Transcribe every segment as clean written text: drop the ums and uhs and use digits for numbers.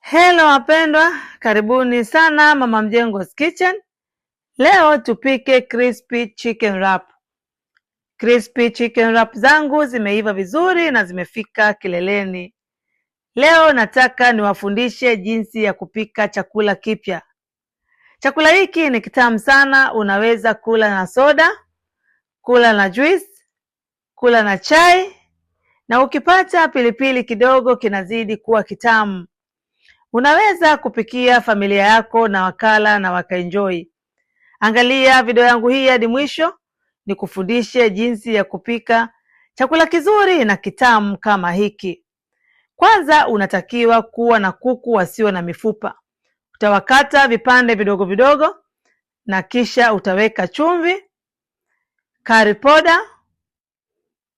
Hello wapendwa, karibuni sana Mama Mjengo's Kitchen. Leo tupike crispy chicken wrap. Crispy chicken wrap zangu zimeiva vizuri na zimefika kileleni. Leo nataka niwafundishe jinsi ya kupika chakula kipya. Chakula hiki ni kitamu sana, unaweza kula na soda, kula na juice, kula na chai, na ukipata pilipili kidogo kinazidi kuwa kitamu. Unaweza kupikia familia yako na wakala na wakaenjoy. Angalia video yangu hii hadi mwisho, nikufundishe jinsi ya kupika chakula kizuri na kitamu kama hiki. Kwanza unatakiwa kuwa na kuku wasio na mifupa. Utawakata vipande vidogo vidogo na kisha utaweka chumvi, curry powder,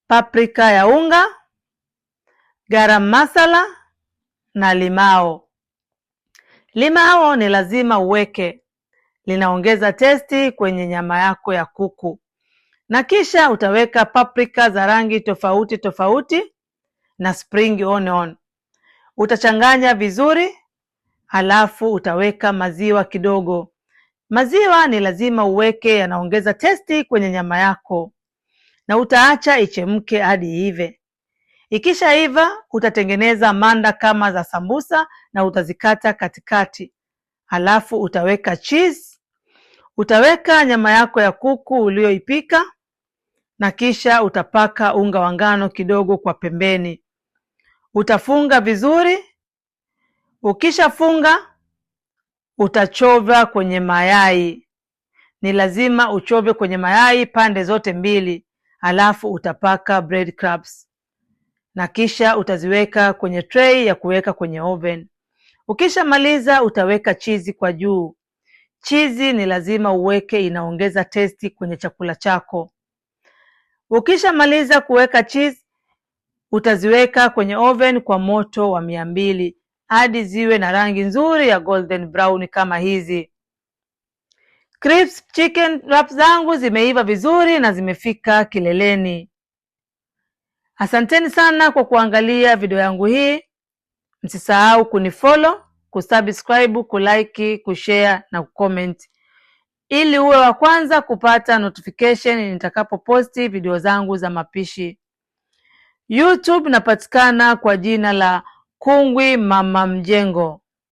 paprika ya unga, garam masala na limao. Limao ni lazima uweke, linaongeza testi kwenye nyama yako ya kuku. Na kisha utaweka paprika za rangi tofauti tofauti na spring onion. Utachanganya vizuri, halafu utaweka maziwa kidogo. Maziwa ni lazima uweke, yanaongeza testi kwenye nyama yako. Na utaacha ichemke hadi ive. Ikisha iva, utatengeneza manda kama za sambusa na utazikata katikati. Halafu utaweka cheese, utaweka nyama yako ya kuku ulioipika, na kisha utapaka unga wa ngano kidogo kwa pembeni. Utafunga vizuri. Ukishafunga, utachovya kwenye mayai. Ni lazima uchove kwenye mayai pande zote mbili. Halafu utapaka breadcrumbs. Na kisha utaziweka kwenye tray ya kuweka kwenye oven. Ukisha maliza utaweka chizi kwa juu. Chizi ni lazima uweke, inaongeza testi kwenye chakula chako. Ukisha maliza kuweka chizi, utaziweka kwenye oven kwa moto wa 200 hadi ziwe na rangi nzuri ya golden brown kama hizi. Crispy chicken wrap zangu zimeiva vizuri na zimefika kileleni. Asanteni sana kwa kuangalia video yangu hii. Msisahau kunifollow, kusubscribe, kulike, kushare na kucomment ili uwe wa kwanza kupata notification nitakapo posti video zangu za mapishi. YouTube napatikana kwa jina la Kungwi Mama Mjengo.